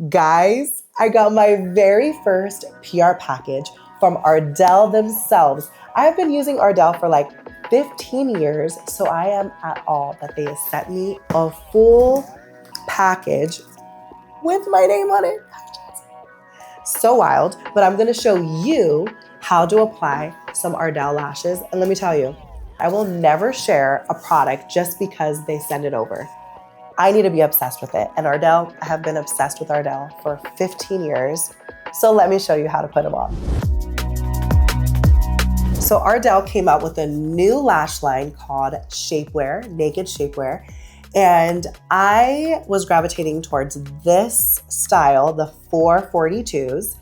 Guys, I got my very first PR package from Ardell themselves. I've been using Ardell for like 15 years, so I am at awe that they sent me a full package with my name on it. So wild, but I'm gonna show you how to apply some Ardell lashes. And let me tell you, I will never share a product just because they send it over. I need to be obsessed with it. And Ardell, I have been obsessed with Ardell for 15 years. So let me show you how to put them on. So Ardell came out with a new lash line called Shapewear, Naked Shapewear. And I was gravitating towards this style, the 442s,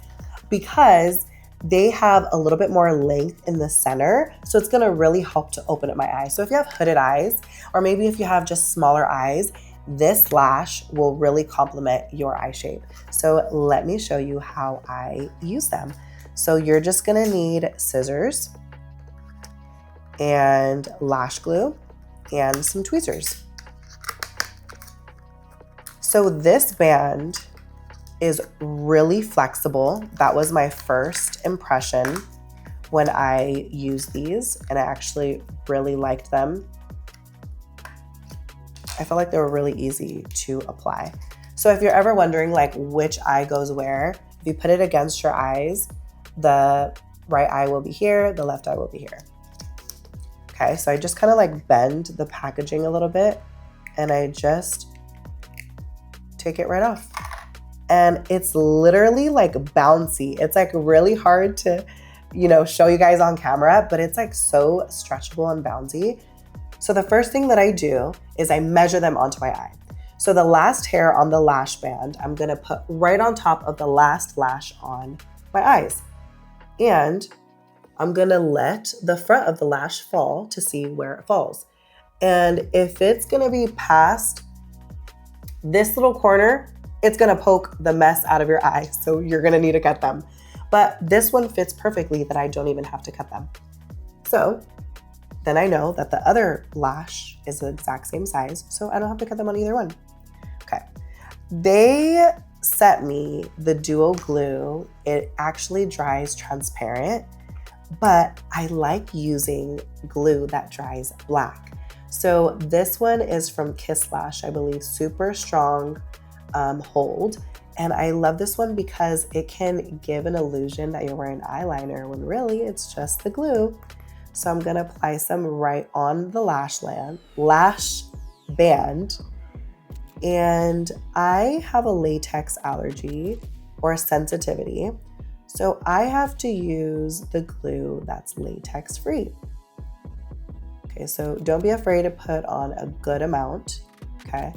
because they have a little bit more length in the center. So it's gonna really help to open up my eyes. So if you have hooded eyes, or maybe if you have just smaller eyes, this lash will really complement your eye shape. So let me show you how I use them. So you're just gonna need scissors and lash glue and some tweezers. So this band is really flexible. That was my first impression when I used these, and I actually really liked them. I felt like they were really easy to apply. So if you're ever wondering like which eye goes where, if you put it against your eyes, the right eye will be here, the left eye will be here. Okay, so I just kind of like bend the packaging a little bit and I just take it right off. And it's literally like bouncy. It's like really hard to, show you guys on camera, but it's like so stretchable and bouncy. So the first thing that I do is I measure them onto my eye. So the last hair on the lash band, I'm gonna put right on top of the last lash on my eyes. And I'm gonna let the front of the lash fall to see where it falls. And if it's gonna be past this little corner, it's gonna poke the mess out of your eye. So you're gonna need to cut them. But this one fits perfectly that I don't even have to cut them. So then I know that the other lash is the exact same size, so I don't have to cut them on either one. Okay. They sent me the duo glue. It actually dries transparent, but I like using glue that dries black. So this one is from Kiss Lash, I believe, super strong hold. And I love this one because it can give an illusion that you're wearing eyeliner when really it's just the glue. So I'm gonna apply some right on the lash band. And I have a latex allergy or a sensitivity. So I have to use the glue that's latex free. Okay, so don't be afraid to put on a good amount, okay?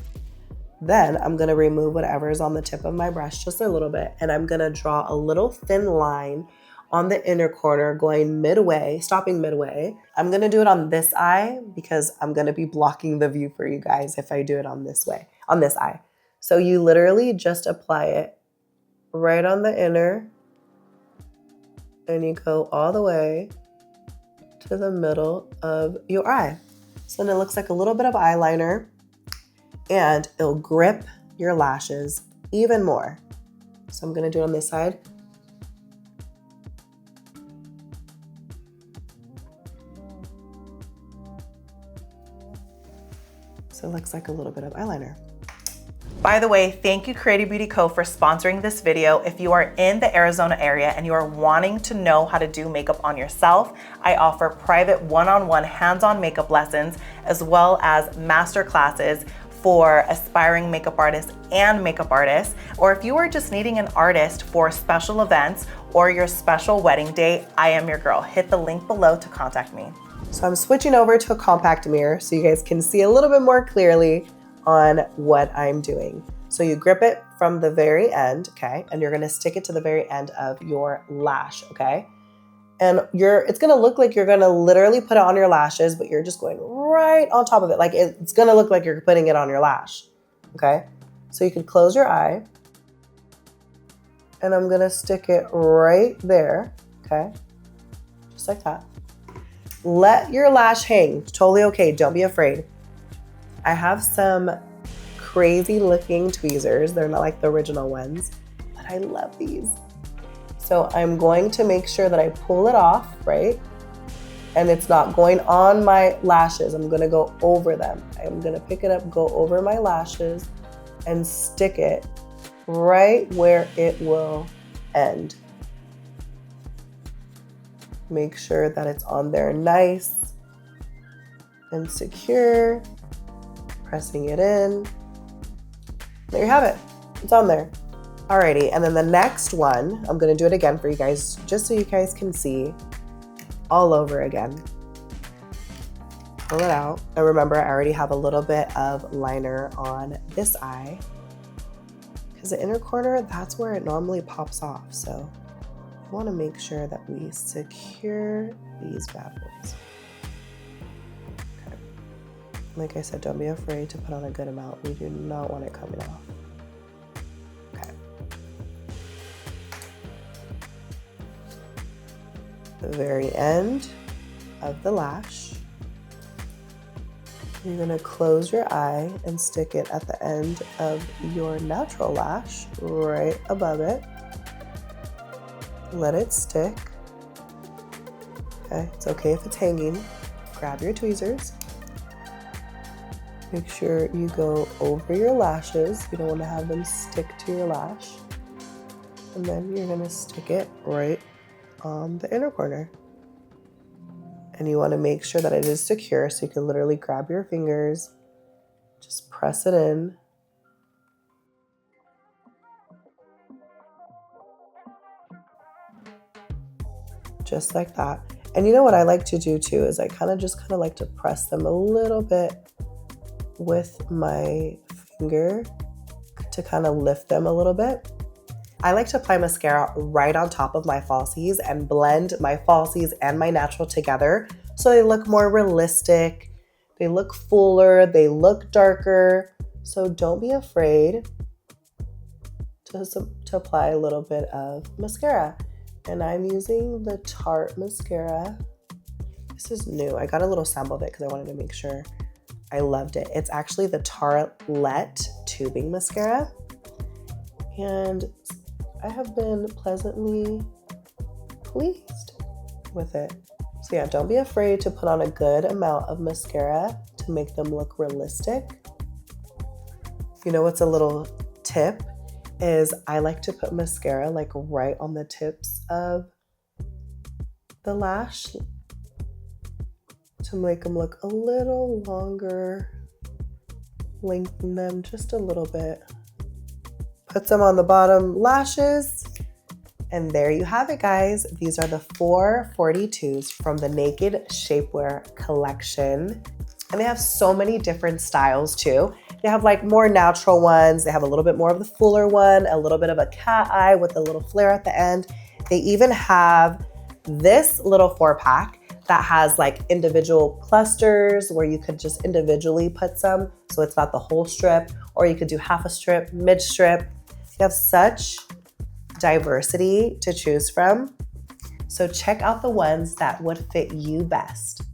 Then I'm gonna remove whatever is on the tip of my brush just a little bit, and I'm gonna draw a little thin line on the inner corner going midway, stopping midway. I'm gonna do it on this eye because I'm gonna be blocking the view for you guys if I do it on this eye. So you literally just apply it right on the inner and you go all the way to the middle of your eye. So then it looks like a little bit of eyeliner and it'll grip your lashes even more. So I'm gonna do it on this side. So it looks like a little bit of eyeliner. By the way, thank you Creative Beauty Co. for sponsoring this video. If you are in the Arizona area and you are wanting to know how to do makeup on yourself, I offer private one-on-one hands-on makeup lessons as well as master classes for aspiring makeup artists and makeup artists. Or if you are just needing an artist for special events or your special wedding day, I am your girl. Hit the link below to contact me. So I'm switching over to a compact mirror so you guys can see a little bit more clearly on what I'm doing. So you grip it from the very end, okay? And you're gonna stick it to the very end of your lash, okay? And it's gonna look like you're gonna literally put it on your lashes, but you're just going right on top of it. Like it's gonna look like you're putting it on your lash, okay? So you can close your eye and I'm gonna stick it right there, okay? Just like that. Let your lash hang, totally okay, don't be afraid. I have some crazy looking tweezers. They're not like the original ones, but I love these. So I'm going to make sure that I pull it off, right? And it's not going on my lashes. I'm gonna go over them. I'm gonna pick it up, go over my lashes, and stick it right where it will end. Make sure that it's on there nice and secure. Pressing it in. There you have it. It's on there. Alrighty, and then the next one, I'm gonna do it again for you guys, just so you guys can see all over again. Pull it out. And remember, I already have a little bit of liner on this eye, because the inner corner, that's where it normally pops off. So I wanna make sure that we secure these bad boys. Okay. Like I said, don't be afraid to put on a good amount. We do not want it coming off. Okay. The very end of the lash, you're gonna close your eye and stick it at the end of your natural lash, right above it. Let it stick. Okay, it's okay if it's hanging. Grab your tweezers. Make sure you go over your lashes. You don't want to have them stick to your lash. And then you're gonna stick it right on the inner corner. And you want to make sure that it is secure, so you can literally grab your fingers, just press it in. Just like that. And you know what I like to do too is I kind of like to press them a little bit with my finger to kind of lift them a little bit. I like to apply mascara right on top of my falsies and blend my falsies and my natural together so they look more realistic, they look fuller, they look darker. So don't be afraid to apply a little bit of mascara. And I'm using the Tarte mascara. This is new. I got a little sample of it because I wanted to make sure I loved it. It's actually the Tarte tubing mascara. And I have been pleasantly pleased with it. So yeah, don't be afraid to put on a good amount of mascara to make them look realistic. You know what's a little tip is I like to put mascara like right on the tips of the lash to make them look a little longer, lengthen them just a little bit. Put some on the bottom lashes, and there you have it, guys. These are the 442s from the Naked Shapewear collection. And they have so many different styles too. They have like more natural ones. They have a little bit more of the fuller one, a little bit of a cat eye with a little flare at the end. They even have this little 4-pack that has like individual clusters where you could just individually put some, so it's not the whole strip, or you could do half a strip, mid strip. You have such diversity to choose from. So check out the ones that would fit you best.